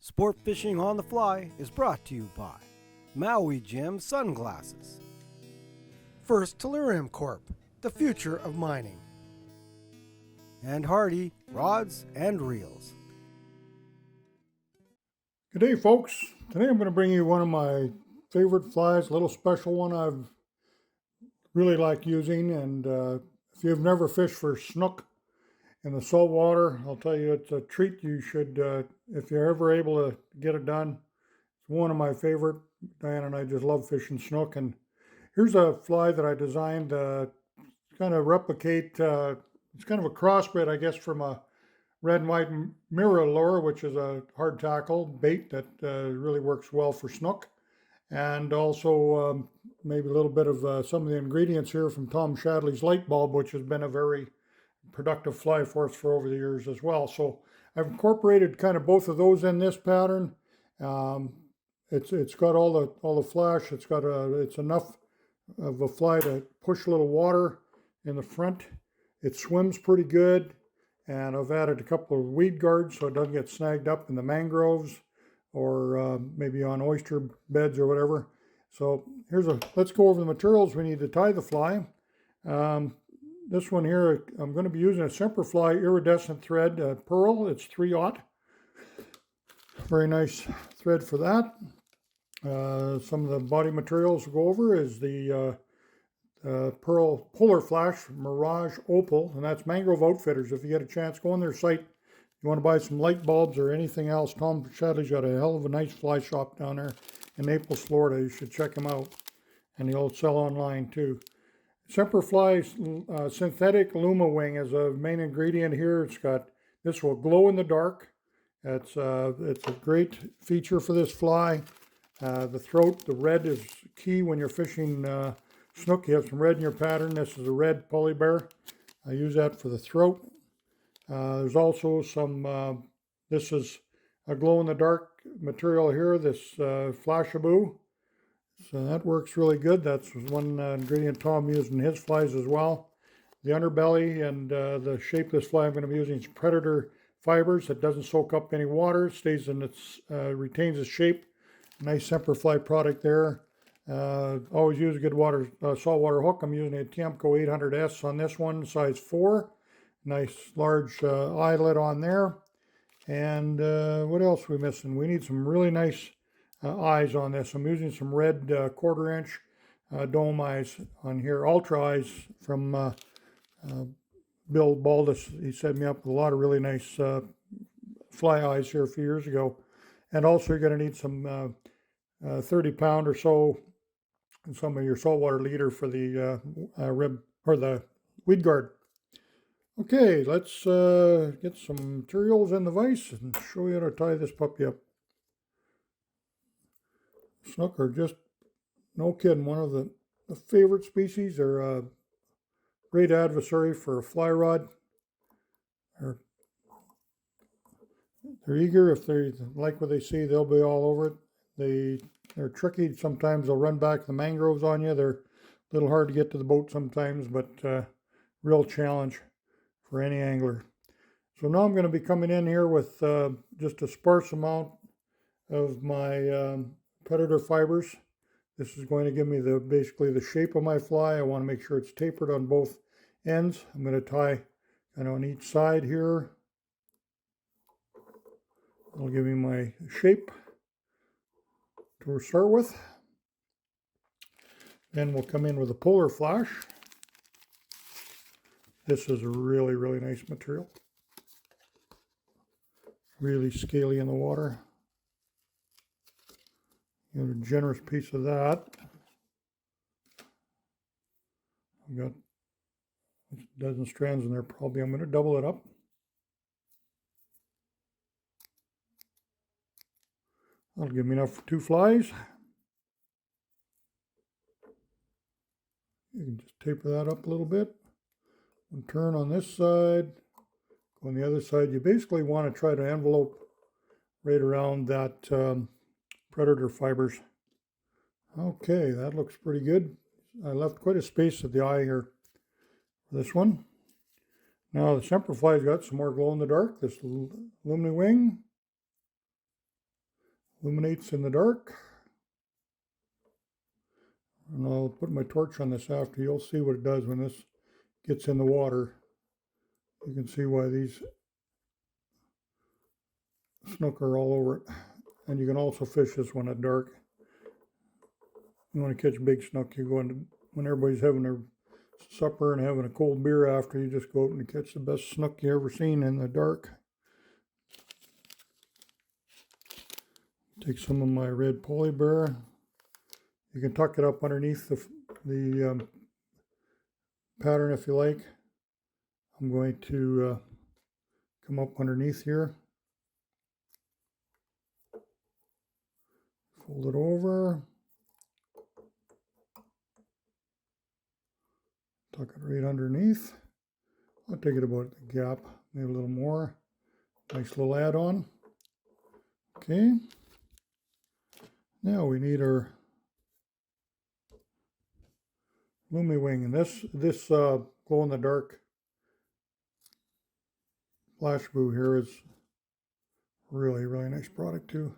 Sport Fishing on the Fly is brought to you by Maui Jim Sunglasses. First Tellurium Corp., the future of mining. And Hardy Rods and Reels. Good day, folks. Today I'm going to bring you one of my favorite flies, a little special one I've really like using. And if you've never fished for snook in the salt water, I'll tell you it's a treat. You should, if you're ever able to get it done. It's one of my favorite. Diane and I just love fishing snook. And here's a fly that I designed to kind of replicate, it's kind of a crossbred, I guess, from a red and white mirror lure, which is a hard tackle bait that really works well for snook. And also maybe a little bit of some of the ingredients here from Tom Shadley's light bulb, which has been a very productive fly for us for over the years as well. So I've incorporated kind of both of those in this pattern. It's got all the flash. It's enough of a fly to push a little water in the front. It swims pretty good. And I've added a couple of weed guards so it doesn't get snagged up in the mangroves or maybe on oyster beds or whatever. So let's go over the materials we need to tie the fly. This one here, I'm going to be using a Semperfli iridescent thread, pearl. It's 3/0. Very nice thread for that. Some of the body materials we'll go over is the Pearl Polarflash Mirage Opal, and that's Mangrove Outfitters. If you get a chance, go on their site. You want to buy some light bulbs or anything else, Tom Shadley's got a hell of a nice fly shop down there in Naples, Florida. You should check him out. And he'll sell online too. Semperfli's synthetic Luma wing is a main ingredient here. This will glow in the dark. It's a great feature for this fly. The throat, the red is key when you're fishing snook. You have some red in your pattern. This is a red polybear. I use that for the throat. There's also some, this is a glow-in-the-dark material here, this Flashabou. So that works really good. That's one ingredient Tom used in his flies as well. The underbelly and the shape of this fly I'm going to be using is Predator Fibres. It doesn't soak up any water, stays in retains its shape. Nice Semperfli product there. Always use a good saltwater hook. I'm using a Tiemco 800S on this one, size 4. Nice large eyelet on there. And what else are we missing? We need some really nice eyes on this. I'm using some red 1/4 inch dome eyes on here, ultra eyes from Bill Baldus. He set me up with a lot of really nice fly eyes here a few years ago. And also you're going to need some 30-pound or so, and some of your saltwater leader for the rib or the weed guard. Okay, let's get some materials in the vise and show you how to tie this puppy up. Snook are just, no kidding, one of the favorite species. They're a great adversary for a fly rod. They're eager. If they like what they see, they'll be all over it. They're tricky. Sometimes they'll run back the mangroves on you. They're a little hard to get to the boat sometimes, but real challenge for any angler. So now I'm going to be coming in here with just a sparse amount of my Predator Fibres. This is going to give me basically the shape of my fly. I want to make sure it's tapered on both ends. I'm going to tie kind of on each side here. It'll give me my shape to start with. Then we'll come in with a Polarflash. This is a really, really nice material. Really scaly in the water. Get a generous piece of that. I've got a dozen strands in there probably. I'm going to double it up. That'll give me enough for 2 flies. You can just taper that up a little bit and turn on this side. On the other side, you basically want to try to envelope right around that Predator Fibres. Okay, that looks pretty good. I left quite a space at the eye here for this one. Now the Semperfli's got some more glow in the dark. This Lumi wing. illuminates in the dark. And I'll put my torch on this after. You'll see what it does when this gets in the water. You can see why these snook are all over it. And you can also fish this one at dark. You want to catch big snook, you go into, when everybody's having their supper and having a cold beer after, you just go out and catch the best snook you ever seen in the dark. Take some of my red poly bear. You can tuck it up underneath the pattern if you like. I'm going to come up underneath here. Fold it over. Tuck it right underneath. I'll take it about the gap, maybe a little more. Nice little add-on. Okay. Now we need our Lumi wing, and this glow-in-the-dark Flashabou here is really, really nice product too.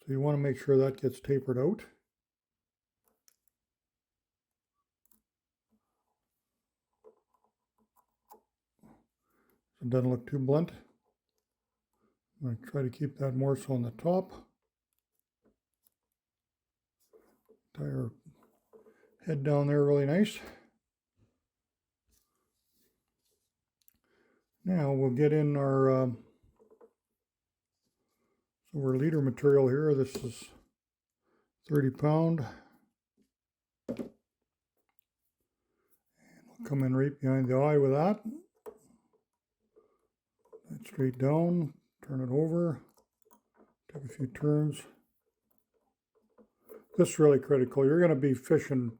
So you want to make sure that gets tapered out. So it doesn't look too blunt. I'm going to try to keep that more so on the top. Tie her head down there really nice. Now we'll get in our leader material here. This is 30 pound. And we'll come in right behind the eye with that. Right straight down, turn it over, take a few turns. This is really critical. You're going to be fishing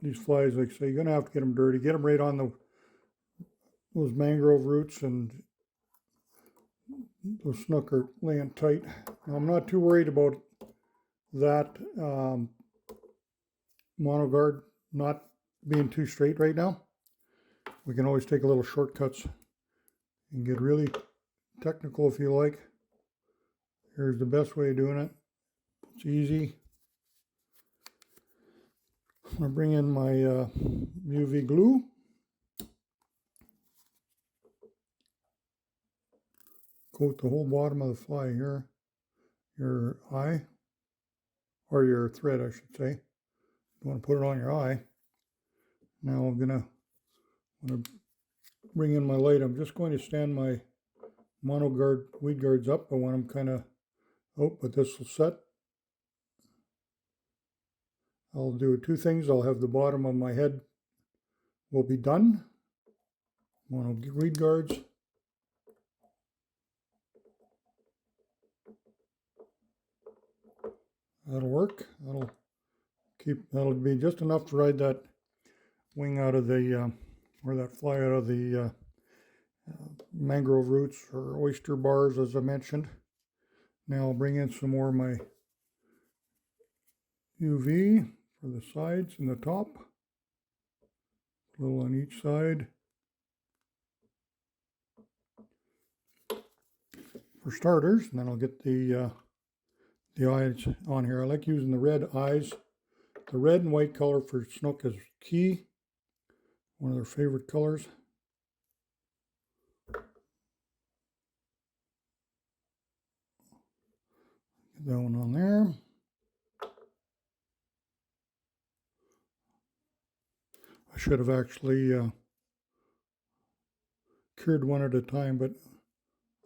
these flies, like I say, you're going to have to get them dirty, get them right on those mangrove roots, and those snook are laying tight. Now, I'm not too worried about that monoguard not being too straight right now. We can always take a little shortcuts and get really technical if you like. Here's the best way of doing it. It's easy. I'm going to bring in my UV glue. Coat the whole bottom of the fly here, your eye, or your thread, I should say. You want to put it on your eye. Now I'm going to bring in my light. I'm just going to stand my weed guards up. I want them kind of out, but this will set. I'll do two things. I'll have the bottom of my head will be done. One of weed guards. That'll work. That'll be just enough to ride that wing out of the, or that fly out of the mangrove roots or oyster bars, as I mentioned. Now I'll bring in some more of my UV for the sides and the top. A little on each side. For starters, and then I'll get the eyes on here. I like using the red eyes. The red and white color for snook is key. One of their favorite colors. Get that one on there. I should have actually cured one at a time, but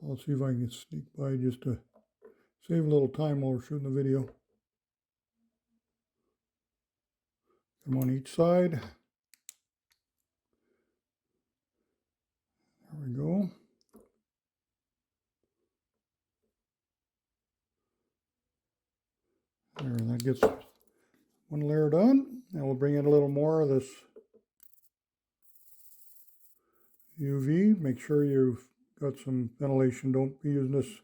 I'll see if I can sneak by just to save a little time while we're shooting the video. Come on each side. There we go. There, that gets one layer done. Now we'll bring in a little more of this UV. Make sure you've got some ventilation. Don't be using this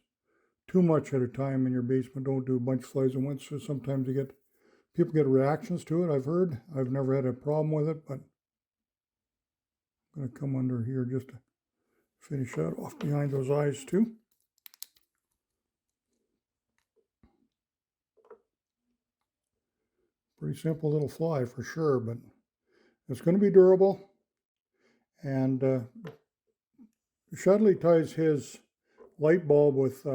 too much at a time in your basement. Don't do a bunch of flies at once. So sometimes people get reactions to it, I've heard. I've never had a problem with it, but I'm going to come under here just to finish that off behind those eyes too. Pretty simple little fly for sure, but it's going to be durable. And Shudley ties his light bulb with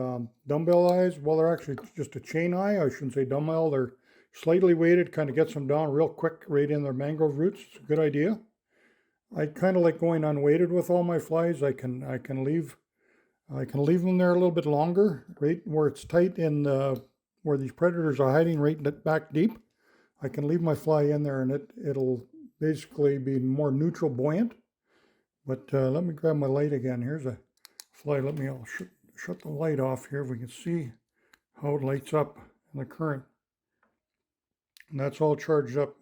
dumbbell eyes. Well, they're actually just a chain eye. I shouldn't say dumbbell. They're slightly weighted, kind of gets them down real quick right in their mangrove roots. It's a good idea. I kind of like going unweighted with all my flies. I can leave them there a little bit longer, right where it's tight in where these predators are hiding, right back deep. I can leave my fly in there, and it'll basically be more neutral buoyant. But let me grab my light again. Here's a fly. I'll shut the light off here. We can see how it lights up in the current. And that's all charged up.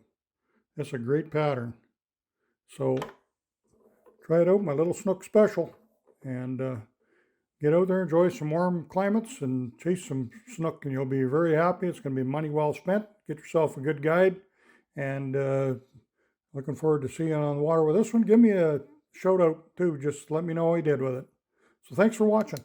That's a great pattern. So try it out, my little Snook special. And get out there, enjoy some warm climates, and chase some snook, and you'll be very happy. It's going to be money well spent. Get yourself a good guide. And looking forward to seeing you on the water with this one. Give me a shout out too. Just let me know how you did with it. So thanks for watching.